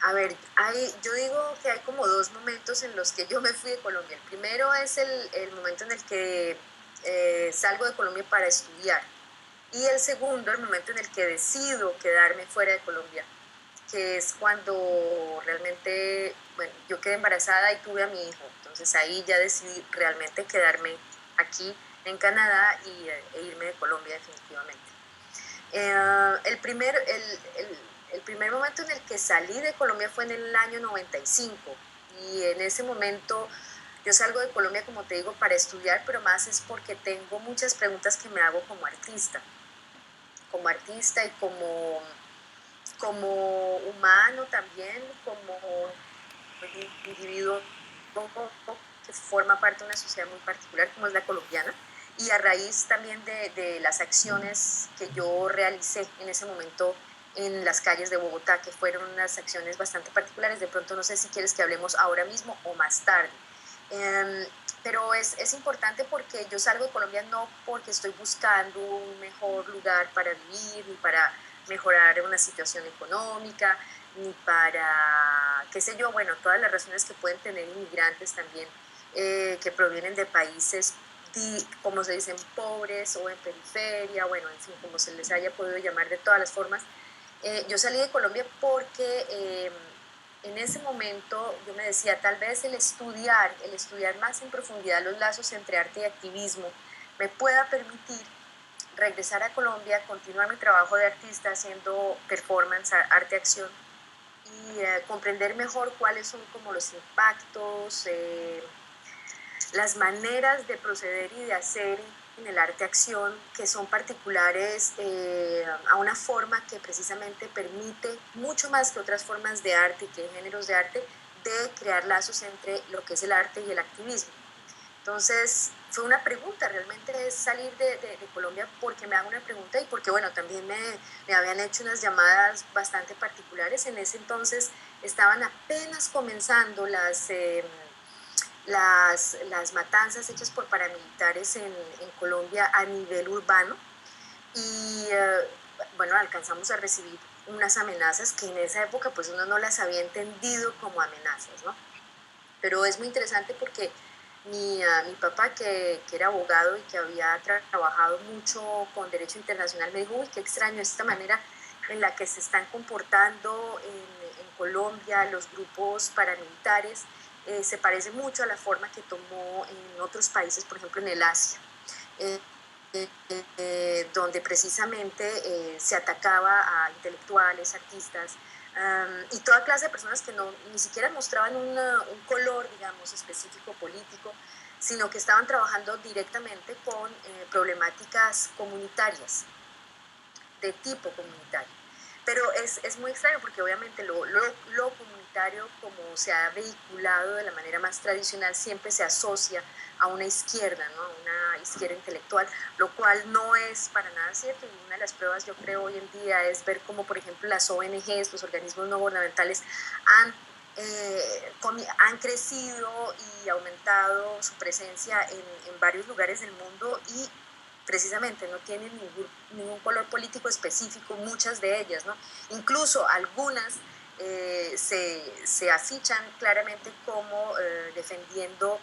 A ver, yo digo que hay como dos momentos en los que yo me fui de Colombia. El primero es el momento en el que salgo de Colombia para estudiar. Y el segundo, el momento en el que decido quedarme fuera de Colombia, que es cuando realmente, bueno, yo quedé embarazada y tuve a mi hijo. Entonces ahí ya decidí realmente quedarme aquí en Canadá e irme de Colombia definitivamente. El primer momento en el que salí de Colombia fue en el año 95 y en ese momento yo salgo de Colombia, como te digo, para estudiar, pero más es porque tengo muchas preguntas que me hago como artista y como humano también, como individuo que forma parte de una sociedad muy particular como es la colombiana, y a raíz también de las acciones que yo realicé en ese momento en las calles de Bogotá, que fueron unas acciones bastante particulares. De pronto no sé si quieres que hablemos ahora mismo o más tarde. Eh, pero es importante porque yo salgo de Colombia no porque estoy buscando un mejor lugar para vivir, ni para mejorar una situación económica, ni para, qué sé yo, bueno, todas las razones que pueden tener inmigrantes también que provienen de países, como se dicen, pobres o en periferia, bueno, en fin, como se les haya podido llamar de todas las formas. Yo salí de Colombia porque en ese momento yo me decía, tal vez el estudiar más en profundidad los lazos entre arte y activismo, me pueda permitir regresar a Colombia, continuar mi trabajo de artista haciendo performance, arte-acción, y comprender mejor cuáles son como los impactos, las maneras de proceder y de hacer en el arte-acción que son particulares a una forma que precisamente permite, mucho más que otras formas de arte y que géneros de arte, de crear lazos entre lo que es el arte y el activismo. Entonces, fue una pregunta, realmente es salir de Colombia porque me hago una pregunta y porque, bueno, también me habían hecho unas llamadas bastante particulares. En ese entonces estaban apenas comenzando las matanzas hechas por paramilitares en Colombia a nivel urbano y, bueno, alcanzamos a recibir unas amenazas que en esa época pues uno no las había entendido como amenazas, ¿no? Pero es muy interesante porque mi papá, que era abogado y que había trabajado mucho con derecho internacional, me dijo, uy, qué extraño esta manera en la que se están comportando en Colombia los grupos paramilitares, se parece mucho a la forma que tomó en otros países, por ejemplo en el Asia. Eh, donde precisamente se atacaba a intelectuales, artistas, y toda clase de personas que ni siquiera mostraban un color, digamos, específico político, sino que estaban trabajando directamente con problemáticas comunitarias, de tipo comunitario. Pero es muy extraño porque obviamente lo comunitario, como se ha vehiculado de la manera más tradicional, siempre se asocia a una izquierda, ¿no? A una izquierda intelectual, lo cual no es para nada cierto. Y una de las pruebas, yo creo, hoy en día es ver cómo, por ejemplo, las ONGs, los organismos no gubernamentales, han, han crecido y aumentado su presencia en varios lugares del mundo y precisamente no tienen ningún color político específico, muchas de ellas, ¿no? Incluso algunas se afichan claramente como defendiendo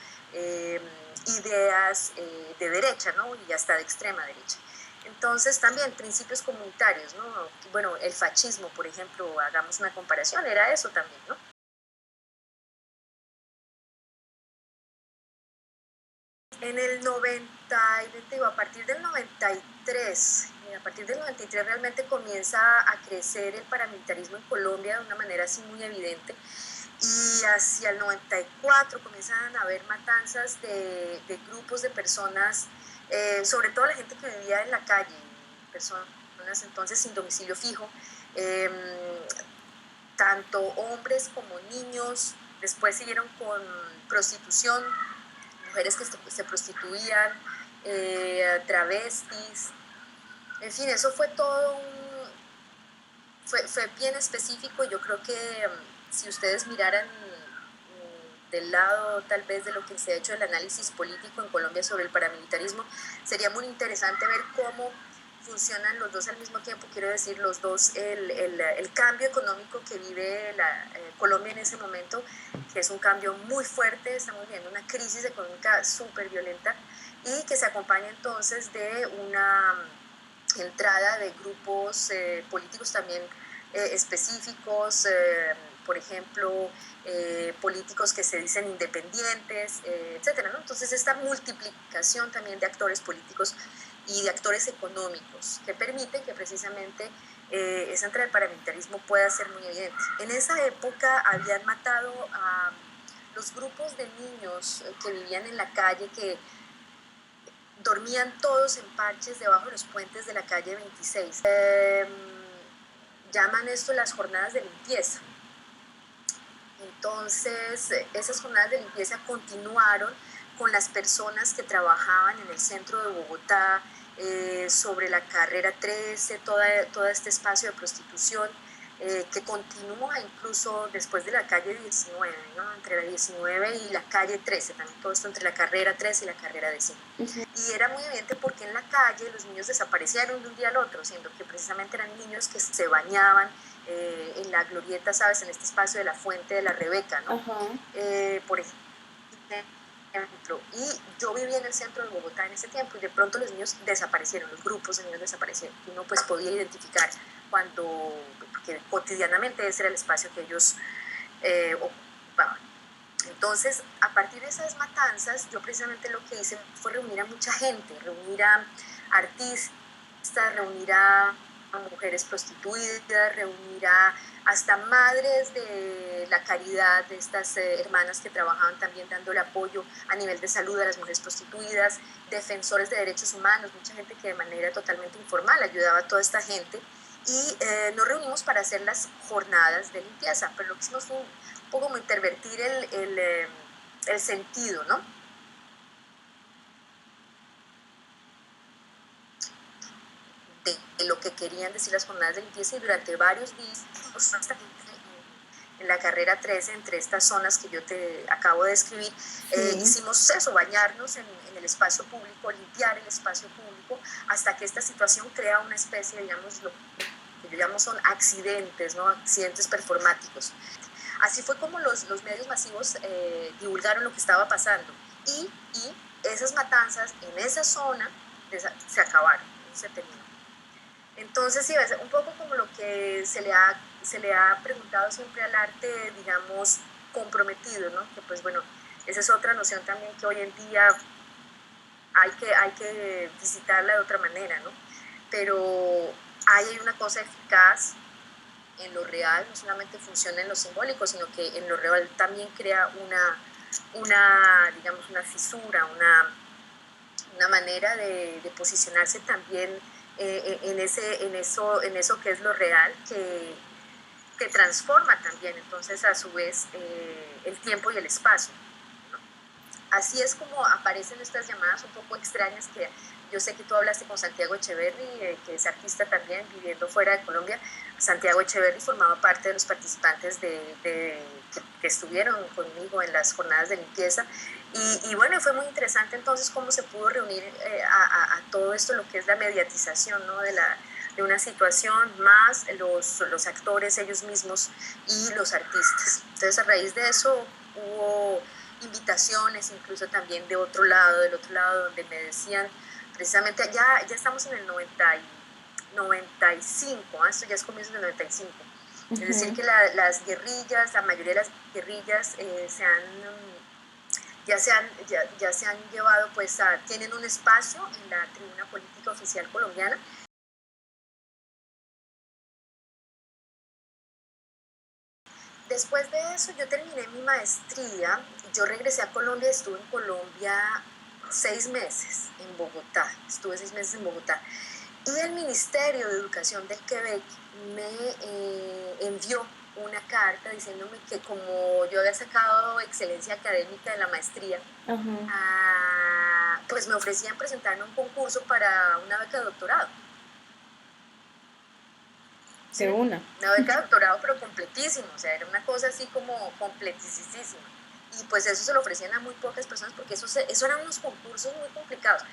ideas de derecha, ¿no? Y hasta de extrema derecha. Entonces también principios comunitarios, ¿no? Bueno, el fascismo, por ejemplo, hagamos una comparación, era eso también, ¿no? En el 90, digo, a partir del 93, a partir del 93 realmente comienza a crecer el paramilitarismo en Colombia de una manera así muy evidente y hacia el 94 comienzan a haber matanzas de grupos de personas, sobre todo la gente que vivía en la calle, personas entonces sin domicilio fijo, eh, tanto hombres como niños, después siguieron con prostitución, mujeres que se prostituían, travestis, en fin, eso fue todo fue bien específico. Yo creo que si ustedes miraran del lado tal vez de lo que se ha hecho el análisis político en Colombia sobre el paramilitarismo, sería muy interesante ver cómo funcionan los dos al mismo tiempo, quiero decir, los dos, el cambio económico que vive Colombia en ese momento, que es un cambio muy fuerte, estamos viendo una crisis económica súper violenta y que se acompaña entonces de una entrada de grupos políticos también específicos, por ejemplo, políticos que se dicen independientes, etcétera, ¿no? Entonces esta multiplicación también de actores políticos y de actores económicos que permiten que precisamente esa entrada del paramilitarismo pueda ser muy evidente. En esa época habían matado a los grupos de niños que vivían en la calle, que dormían todos en parches debajo de los puentes de la calle 26. Llaman esto las jornadas de limpieza. Entonces, esas jornadas de limpieza continuaron con las personas que trabajaban en el centro de Bogotá, sobre la carrera 13, todo este espacio de prostitución, que continúa incluso después de la calle 19, ¿no? Entre la 19 y la calle 13, también todo esto entre la carrera 13 y la carrera 15. Y era muy evidente porque en la calle los niños desaparecieron de un día al otro, siendo que precisamente eran niños que se bañaban en la glorieta, ¿sabes? En este espacio de la Fuente de la Rebeca, ¿no? Por ejemplo, y yo vivía en el centro de Bogotá en ese tiempo y de pronto los niños desaparecieron, los grupos de niños desaparecieron. Uno pues podía identificar porque cotidianamente ese era el espacio que ellos ocupaban. Entonces, a partir de esas matanzas, yo precisamente lo que hice fue reunir a mucha gente, reunir a artistas, reunir a mujeres prostituidas, reunir a hasta madres de la caridad, de estas hermanas que trabajaban también dándole apoyo a nivel de salud a las mujeres prostituidas, defensores de derechos humanos, mucha gente que de manera totalmente informal ayudaba a toda esta gente. Y nos reunimos para hacer las jornadas de limpieza, pero lo que hicimos fue un poco como intervertir el sentido, ¿no? De lo que querían decir las jornadas de limpieza, y durante varios días, hasta en la carrera 13, entre estas zonas que yo te acabo de describir, hicimos eso, bañarnos en el espacio público, limpiar el espacio público, hasta que esta situación crea una especie, digamos, lo que yo llamo son accidentes, ¿no? Accidentes performáticos. Así fue como los medios masivos divulgaron lo que estaba pasando, y esas matanzas en esa zona se acabaron, se terminó. Entonces, sí, es un poco como lo que se le ha preguntado siempre al arte, digamos, comprometido, ¿no? Que pues bueno, esa es otra noción también que hoy en día hay que visitarla de otra manera, ¿no? Pero hay una cosa eficaz en lo real, no solamente funciona en lo simbólico, sino que en lo real también crea digamos, una fisura, una manera de posicionarse también en eso que es lo real, que transforma también entonces a su vez el tiempo y el espacio, ¿no? Así es como aparecen estas llamadas un poco extrañas, que yo sé que tú hablaste con Santiago Echeverry, que es artista también viviendo fuera de Colombia. Santiago Echeverry formaba parte de los participantes que estuvieron conmigo en las jornadas de limpieza, y bueno, fue muy interesante entonces cómo se pudo reunir a todo esto, lo que es la mediatización, ¿no? de una situación, más los actores ellos mismos y los artistas. Entonces, a raíz de eso hubo invitaciones incluso también del otro lado, donde me decían precisamente, ya estamos en el 95, esto ya es comienzo del 95. Es decir, que las guerrillas, la mayoría de las guerrillas ya se han llevado, pues tienen un espacio en la tribuna política oficial colombiana. Después de eso yo terminé mi maestría, yo regresé a Colombia, estuve en Colombia 6 meses en Bogotá, y el Ministerio de Educación del Quebec me envió una carta diciéndome que como yo había sacado excelencia académica de la maestría, pues me ofrecían presentarme un concurso para una beca de doctorado. De una beca de doctorado, pero completísimo, o sea, era una cosa así como completísima. Y pues eso se lo ofrecían a muy pocas personas, porque eso eran unos concursos muy complicados.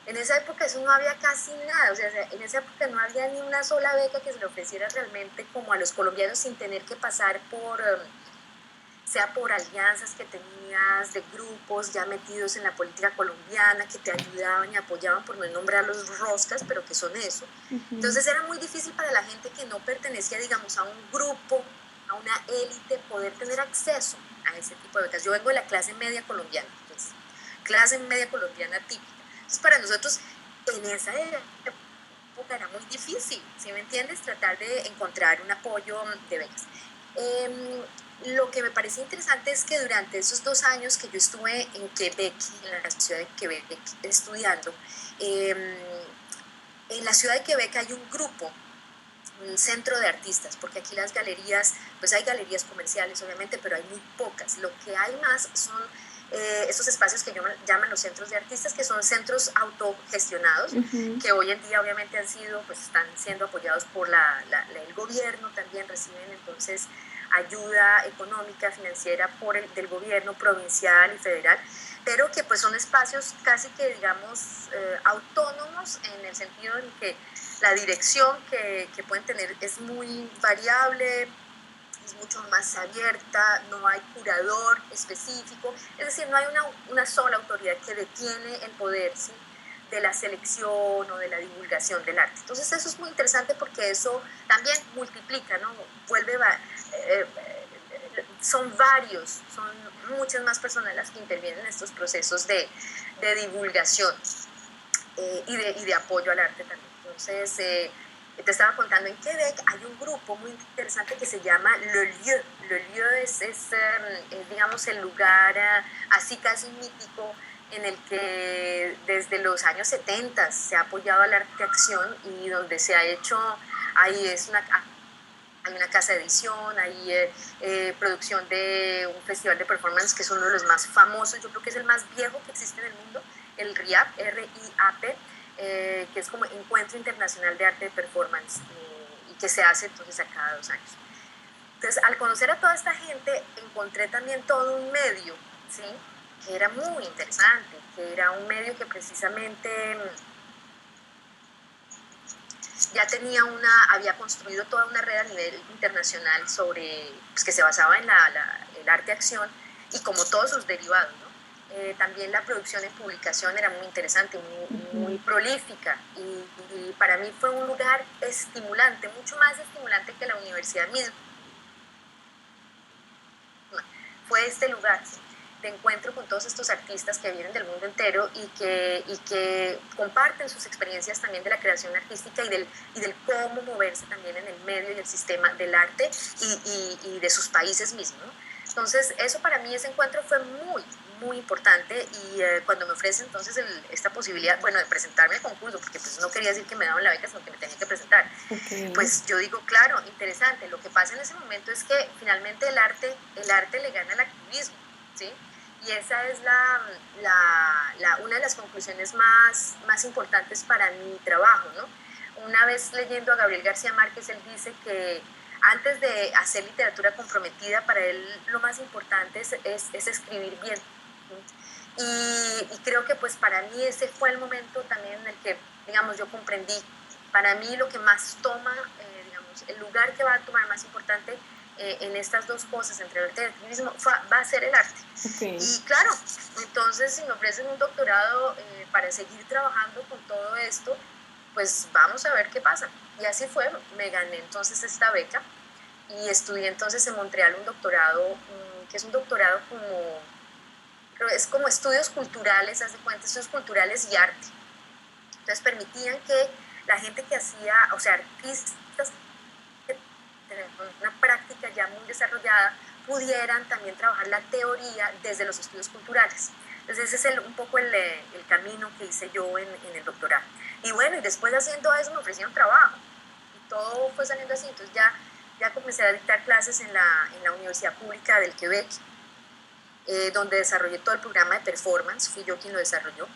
En esa época eso no había casi nada, o sea, en esa época no había ni una sola beca que se le ofreciera realmente como a los colombianos sin tener que pasar por, sea por alianzas que tenías de grupos ya metidos en la política colombiana, que te ayudaban y apoyaban, por no nombrar los roscas, pero que son eso. Entonces era muy difícil para la gente que no pertenecía, digamos, a un grupo, a una élite, poder tener acceso a ese tipo de becas. Yo vengo de la clase media colombiana, pues, clase media colombiana típica. Entonces para nosotros en esa época era muy difícil, ¿sí me entiendes? Tratar de encontrar un apoyo de becas. Lo que me parece interesante es que durante esos 2 años que yo estuve en Quebec, en la ciudad de Quebec, estudiando, en la ciudad de Quebec hay un grupo, un centro de artistas, porque aquí las galerías, pues hay galerías comerciales obviamente, pero hay muy pocas. Lo que hay más son esos espacios que llaman los centros de artistas, que son centros autogestionados, que hoy en día obviamente pues están siendo apoyados por el gobierno, también reciben entonces ayuda económica, financiera del gobierno provincial y federal, pero que pues son espacios casi que digamos autónomos en el sentido en que la dirección que pueden tener es muy variable, es mucho más abierta, no hay curador específico, es decir, no hay una sola autoridad que detiene el poder, ¿sí?, de la selección o de la divulgación del arte. Entonces eso es muy interesante porque eso también multiplica, ¿no? Son muchas más personas las que intervienen en estos procesos de divulgación y de apoyo al arte también. Entonces, te estaba contando, en Quebec hay un grupo muy interesante que se llama Le Lieu. Le Lieu es digamos, el lugar así casi mítico en el que desde los años 70 se ha apoyado al arte acción y donde se ha hecho, ahí hay una casa de edición, hay producción de un festival de performance que es uno de los más famosos, yo creo que es el más viejo que existe en el mundo, el RIAP, R-I-A-P, que es como Encuentro Internacional de Arte de Performance, y que se hace entonces a cada 2 años. Entonces, al conocer a toda esta gente, encontré también todo un medio, ¿sí?, que era muy interesante, que era un medio que precisamente ya había construido toda una red a nivel internacional pues, que se basaba en el arte-acción y como todos sus derivados, ¿no? También la producción en publicación era muy interesante, muy prolífica y para mí fue un lugar estimulante, mucho más estimulante que la universidad misma. Fue este lugar, ¿sí?, de encuentro con todos estos artistas que vienen del mundo entero y que comparten sus experiencias también de la creación artística y del cómo moverse también en el medio y el sistema del arte y de sus países mismos, ¿no? Entonces, eso para mí, ese encuentro fue muy, muy importante y cuando me ofrece entonces esta posibilidad, bueno, de presentarme al concurso, porque pues no quería decir que me daban la beca, sino que me tenía que presentar, pues yo digo, claro, interesante. Lo que pasa en ese momento es que finalmente el arte le gana al activismo, ¿sí? Y esa es una de las conclusiones más importantes para mi trabajo, ¿no? Una vez leyendo a Gabriel García Márquez, él dice que antes de hacer literatura comprometida, para él lo más importante es escribir bien. Y creo que pues para mí ese fue el momento también en el que, digamos, yo comprendí, para mí lo que más toma, digamos, el lugar que va a tomar más importante en estas dos cosas, entre el arte y el activismo, va a ser el arte. Y claro, entonces si me ofrecen un doctorado para seguir trabajando con todo esto, pues vamos a ver qué pasa. Y así fue, me gané entonces esta beca y estudié entonces en Montreal un doctorado, que es un doctorado es como estudios culturales, haz de cuenta, estudios culturales y arte. Entonces permitían que la gente que hacía, o sea, artistas que tenían una práctica ya muy desarrollada, pudieran también trabajar la teoría desde los estudios culturales. Entonces ese es un poco el camino que hice yo en el doctorado. Y bueno, y después de haciendo eso me ofrecieron trabajo y todo fue saliendo así. Entonces ya comencé a dictar clases en la Universidad Pública del Quebec, donde desarrollé todo el programa de performance, fui yo quien lo desarrolló.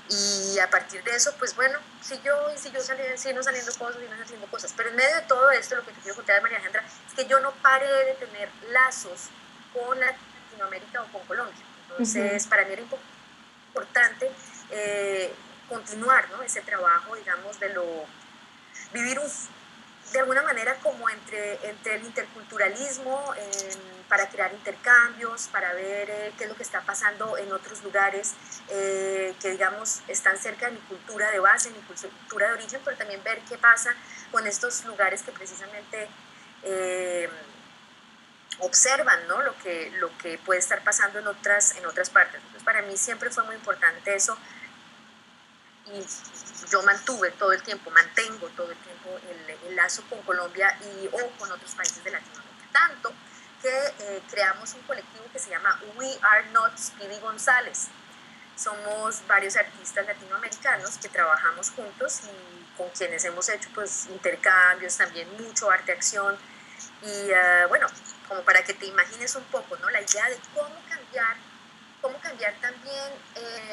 Y a partir de eso, pues bueno, siguió saliendo cosas. Pero en medio de todo esto, lo que te quiero contar de María Alejandra es que yo no paré de tener lazos con Latinoamérica o con Colombia. Entonces, para mí era importante continuar, ¿no? Ese trabajo, digamos, vivir de alguna manera como entre el interculturalismo, para crear intercambios, para ver qué es lo que está pasando en otros lugares que, digamos, están cerca de mi cultura de base, mi cultura de origen, pero también ver qué pasa con estos lugares que precisamente observan, ¿no? lo que puede estar pasando en otras partes. Entonces, para mí siempre fue muy importante eso, y yo mantengo todo el tiempo el lazo con Colombia o con otros países de Latinoamérica. Tanto que creamos un colectivo que se llama We Are Not Speedy González. Somos varios artistas latinoamericanos que trabajamos juntos y con quienes hemos hecho pues intercambios, también mucho arte-acción. Y bueno, como para que te imagines un poco, ¿no? La idea de cómo cambiar también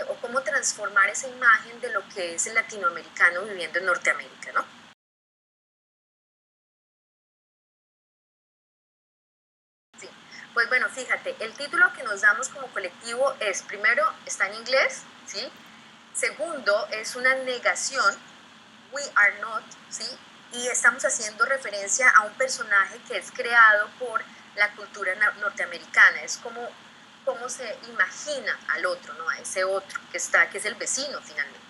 o cómo transformar esa imagen de lo que es el latinoamericano viviendo en Norteamérica, ¿no? Sí. Pues bueno, fíjate, el título que nos damos como colectivo es, primero, está en inglés, ¿sí? Segundo, es una negación, we are not, ¿sí? Y estamos haciendo referencia a un personaje que es creado por la cultura norteamericana. Es como cómo se imagina al otro, ¿no? A ese otro que es el vecino finalmente.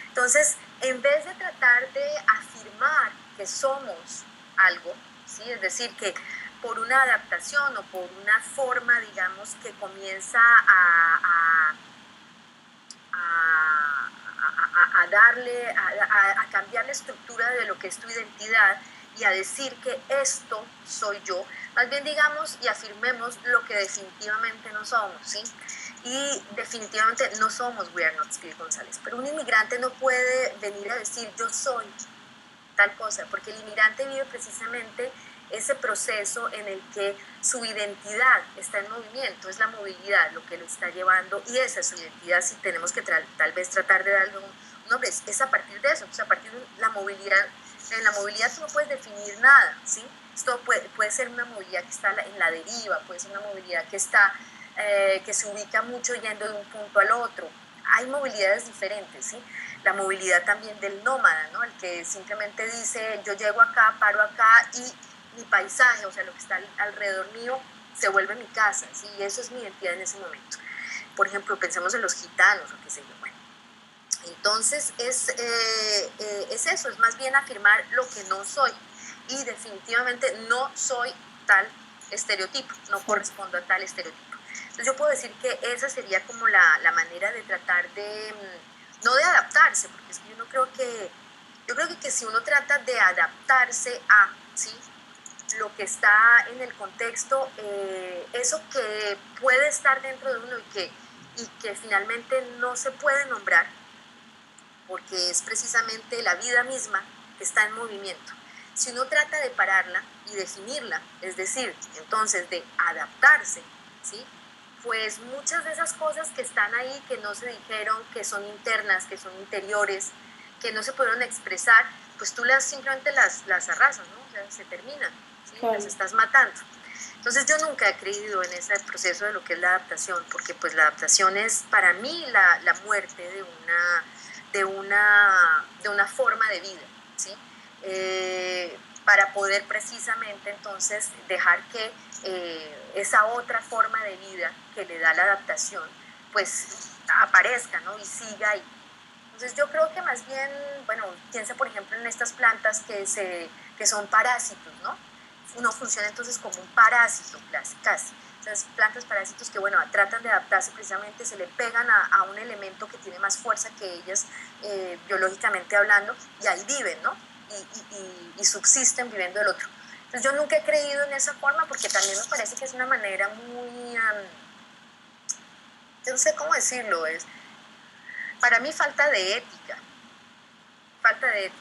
Entonces, en vez de tratar de afirmar que somos algo, ¿sí? Es decir, que por una adaptación o por una forma, digamos, que comienza a cambiar la estructura de lo que es tu identidad y a decir que esto soy yo, más bien digamos y afirmemos lo que definitivamente no somos, ¿sí? Y definitivamente no somos We Are Not Speedy González, pero un inmigrante no puede venir a decir yo soy tal cosa, porque el inmigrante vive precisamente ese proceso en el que su identidad está en movimiento, es la movilidad lo que lo está llevando, y esa es su identidad. Si tenemos que tal vez tratar de darle un nombre, es a partir de eso, a partir de la movilidad. En la movilidad tú no puedes definir nada, ¿sí? Esto puede ser una movilidad que está en la deriva, puede ser una movilidad que que se ubica mucho yendo de un punto al otro. Hay movilidades diferentes, ¿sí? La movilidad también del nómada, ¿no? El que simplemente dice, yo llego acá, paro acá y mi paisaje, o sea, lo que está alrededor mío, se vuelve mi casa, ¿sí? Y eso es mi identidad en ese momento. Por ejemplo, pensemos en los gitanos o qué sé yo, bueno. Entonces, es eso, es más bien afirmar lo que no soy. Y definitivamente no soy tal estereotipo, no correspondo a tal estereotipo. Entonces, yo puedo decir que esa sería como la manera de tratar de, no de adaptarse, porque es que yo creo que si uno trata de adaptarse a, ¿sí? Lo que está en el contexto, eso que puede estar dentro de uno y que finalmente no se puede nombrar, porque es precisamente la vida misma que está en movimiento. Si uno trata de pararla y definirla, es decir, entonces de adaptarse, ¿sí? Pues muchas de esas cosas que están ahí, que no se dijeron, que son internas, que son interiores, que no se pudieron expresar, pues tú simplemente las arrasas, ¿no? O sea, se terminan, ¿sí? Claro. Las estás matando. Entonces yo nunca he creído en ese proceso de lo que es la adaptación, porque pues la adaptación es para mí la muerte de una forma de vida, ¿sí? Para poder precisamente entonces dejar que esa otra forma de vida que le da la adaptación pues aparezca, ¿no? Y siga ahí. Entonces yo creo que más bien, bueno, piensa por ejemplo en estas plantas que son parásitos, ¿no? Uno funciona entonces como un parásito casi. Esas plantas parásitos que, bueno, tratan de adaptarse precisamente, se le pegan a un elemento que tiene más fuerza que ellas, biológicamente hablando, y ahí viven, ¿no? Y subsisten viviendo del otro. Entonces yo nunca he creído en esa forma porque también me parece que es una manera muy, yo no sé cómo decirlo, para mí falta de ética,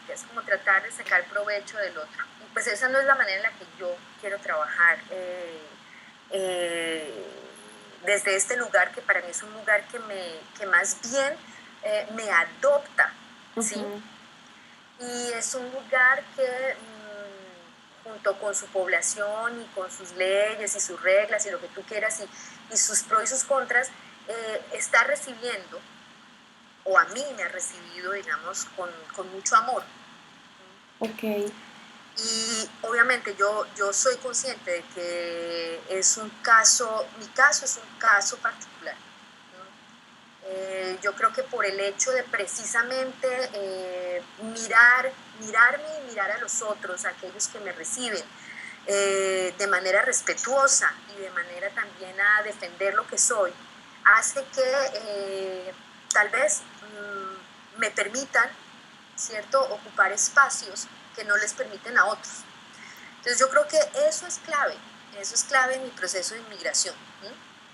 es como tratar de sacar provecho del otro. Y pues esa no es la manera en la que yo quiero trabajar desde este lugar, que para mí es un lugar que más bien me adopta, ¿sí? Uh-huh. Y es un lugar que junto con su población y con sus leyes y sus reglas y lo que tú quieras y sus pros y sus contras, está recibiendo o a mí me ha recibido, digamos, con mucho amor. Ok. Y obviamente yo soy consciente de que es un caso, mi caso es un caso particular, ¿no? Yo creo que por el hecho de precisamente mirarme y mirar a los otros, a aquellos que me reciben, de manera respetuosa y de manera también a defender lo que soy, hace que tal vez me permitan, ¿cierto?, ocupar espacios que no les permiten a otros. Entonces yo creo que eso es clave en mi proceso de inmigración.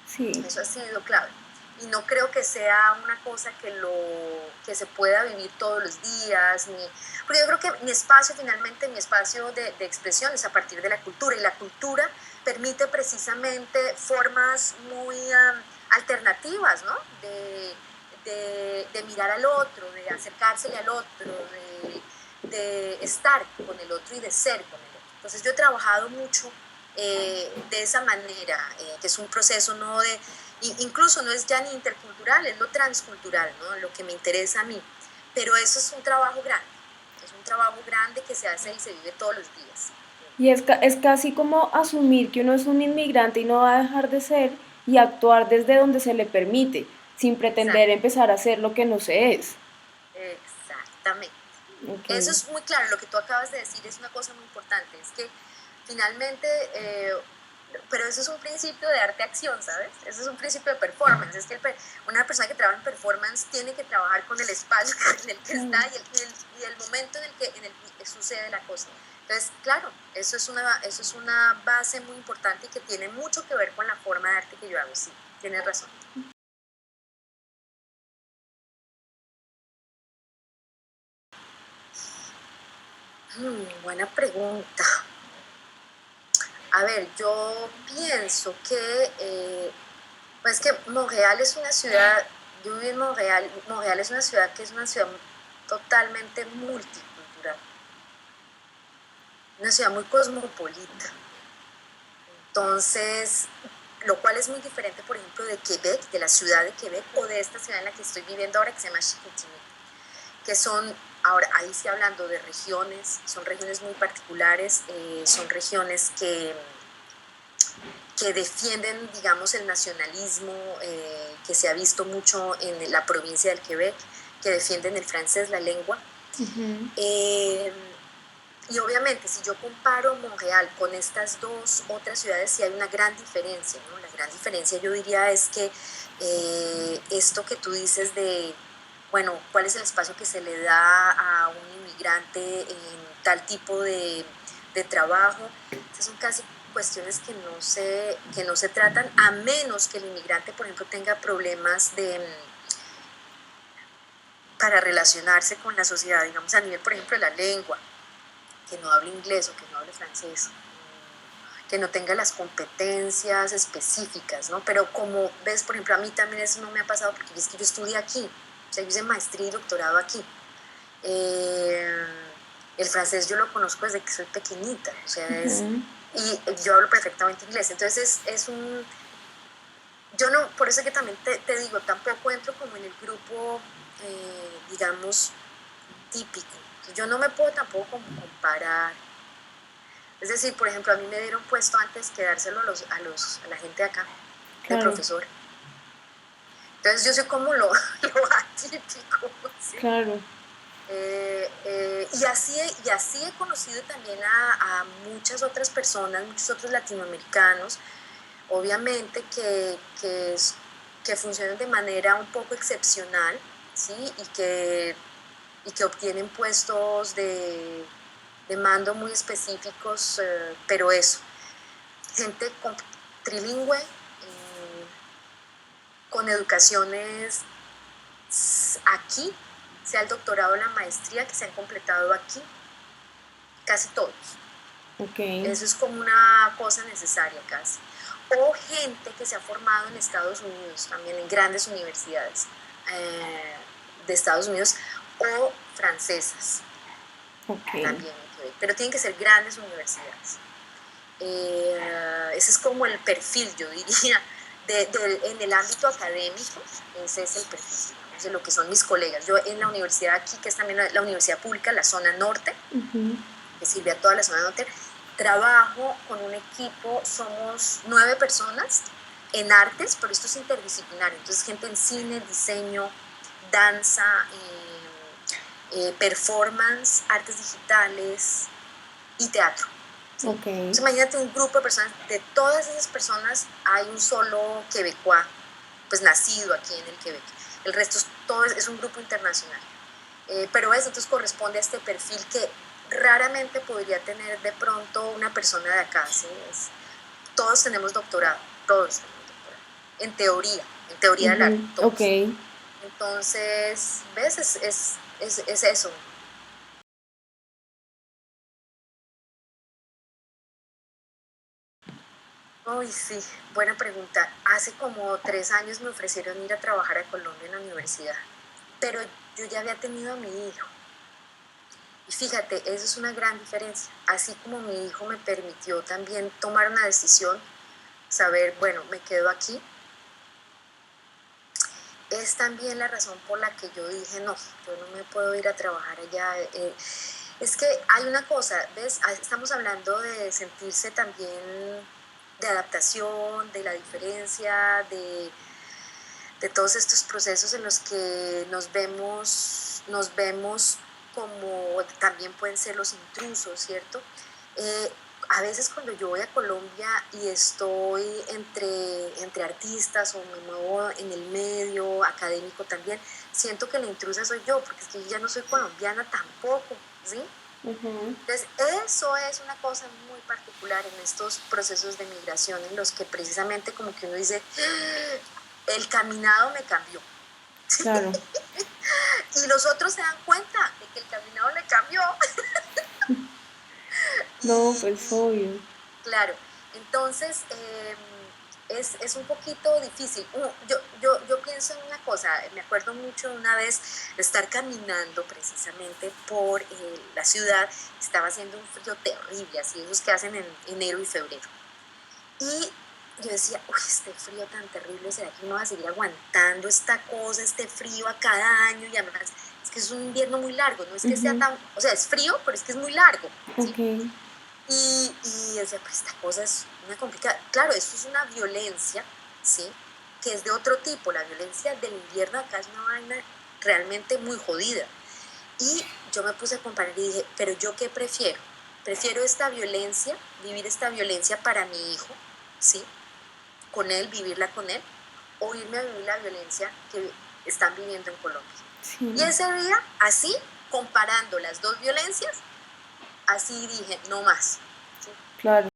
Sí. Eso ha sido clave. Y no creo que sea una cosa que se pueda vivir todos los días, porque yo creo que mi espacio, finalmente, mi espacio de expresión es a partir de la cultura, y la cultura permite precisamente formas muy alternativas, ¿no? De mirar al otro, de acercársele al otro, de estar con el otro y de ser con el otro. Entonces yo he trabajado mucho de esa manera, que es un proceso no de, incluso no es ya ni intercultural, es lo transcultural, ¿no? Lo que me interesa a mí. Pero eso es un trabajo grande que se hace y se vive todos los días. Y es casi como asumir que uno es un inmigrante y no va a dejar de ser y actuar desde donde se le permite, sin pretender Exacto, empezar a ser lo que no se es. exactamente. Ok, Eso es muy claro, lo que tú acabas de decir es una cosa muy importante, es que finalmente, pero eso es un principio de arte-acción, ¿sabes? Eso es un principio de performance, es que una persona que trabaja en performance tiene que trabajar con el espacio en el que está claro. y el momento en el que sucede la cosa. Entonces, claro, eso es una base muy importante y que tiene mucho que ver con la forma de arte que yo hago, sí, tienes razón. Buena pregunta. A ver, yo pienso que, pues que Montreal es una ciudad, yo vivo en Montreal, Montreal es una ciudad que es una ciudad totalmente multicultural, una ciudad muy cosmopolita. Entonces, lo cual es muy diferente, por ejemplo, de Quebec, de la ciudad de Quebec, o de esta ciudad en la que estoy viviendo ahora, que se llama Chicoutimi, que son, ahora ahí sí hablando de regiones, son regiones muy particulares, son regiones que defienden, digamos, el nacionalismo que se ha visto mucho en la provincia del Quebec, que defienden el francés, la lengua. Ujú. Eh, y obviamente, si yo comparo Montreal con estas dos otras ciudades, sí hay una gran diferencia, ¿no? La gran diferencia yo diría es que esto que tú dices de, bueno, ¿cuál es el espacio que se le da a un inmigrante en tal tipo de trabajo? Esas son casi cuestiones que no se tratan, a menos que el inmigrante, por ejemplo, tenga problemas para relacionarse con la sociedad, digamos, a nivel, por ejemplo, de la lengua, que no hable inglés o que no hable francés, que no tenga las competencias específicas, ¿no? Pero como ves, por ejemplo, a mí también eso no me ha pasado porque es que yo estudié aquí, o sea, yo hice maestría y doctorado aquí. Eh, el francés yo lo conozco desde que soy pequeñita, o sea, Ujú. y yo hablo perfectamente inglés, entonces es un, yo no, por eso que también te digo, tampoco entro como en el grupo, digamos, típico, yo no me puedo tampoco como comparar. Es decir, por ejemplo, a mí me dieron puesto antes que dárselo a la gente de acá, de Claro, profesor. Entonces yo soy como lo atípico, ¿sí? claro. Y así he conocido también a muchas otras personas, muchos otros latinoamericanos, obviamente que funcionan de manera un poco excepcional, ¿sí? Y que obtienen puestos de mando muy específicos, pero eso, gente trilingüe, con educaciones aquí, sea el doctorado o la maestría que se han completado aquí, casi todos. Ok, Eso es como una cosa necesaria casi. O gente que se ha formado en Estados Unidos, también en grandes universidades eh, de Estados Unidos, o francesas ok. también, pero tienen que ser grandes universidades. Ese es como el perfil, yo diría, en el ámbito académico, ese es el perfil. de lo que son mis colegas. Yo en la universidad aquí, que es también la universidad pública, la zona norte, que sirve a toda la zona norte, trabajo con un equipo, somos 9 personas en artes, pero esto es interdisciplinario, entonces gente en cine, diseño, danza, performance, artes digitales y teatro. ¿Sí? Ok. Entonces imagínate un grupo de personas, de todas esas personas hay un solo quebecois, pues nacido aquí en el Quebec. El resto todo es un grupo internacional. Pero eso entonces corresponde a este perfil que raramente podría tener de pronto una persona de acá. ¿Sí? Todos tenemos doctorado, todos tenemos doctorado. En teoría del arte, Ok. todos. Entonces, ¿ves? Es eso. Uy, sí, buena pregunta. Hace como 3 años me ofrecieron ir a trabajar a Colombia en la universidad, pero yo ya había tenido a mi hijo. Y fíjate, eso es una gran diferencia. Así como mi hijo me permitió también tomar una decisión, saber, bueno, me quedo aquí, es también la razón por la que yo dije, no, yo no me puedo ir a trabajar allá. Es que hay una cosa, ¿ves? Estamos hablando de sentirse también de adaptación, de la diferencia, de todos estos procesos en los que nos vemos como también pueden ser los intrusos, ¿cierto? A veces cuando yo voy a Colombia y estoy entre artistas o me muevo en el medio académico también, siento que la intrusa soy yo, porque es que yo ya no soy colombiana tampoco, ¿sí? Entonces, eso es una cosa muy particular en estos procesos de migración en los que precisamente como que uno dice, el caminado me cambió. Claro. Y los otros se dan cuenta de que el caminado le cambió. No, y, pues obvio. claro, entonces es un poquito difícil. Yo pienso en una cosa, me acuerdo mucho una vez de estar caminando precisamente por la ciudad, estaba haciendo un frío terrible, así esos que hacen en enero y febrero. Y yo decía, uy, este frío tan terrible, ¿será que uno va a seguir aguantando esta cosa, este frío a cada año? Y además es que es un invierno muy largo, no es que sea tan, o sea, es frío, pero es que es muy largo, ¿sí? Ok. Y decía, pues esta cosa es una complicada. Claro, esto es una violencia, ¿sí? Que es de otro tipo. La violencia del invierno acá es una vaina realmente muy jodida. Y yo me puse a comparar y dije, pero ¿yo qué prefiero? Prefiero esta violencia, vivir esta violencia para mi hijo, ¿sí? Con él, vivirla con él, o irme a vivir la violencia que están viviendo en Colombia. Y Sí. ese día, así, comparando las dos violencias, así dije, no más. ¿Sí? Claro.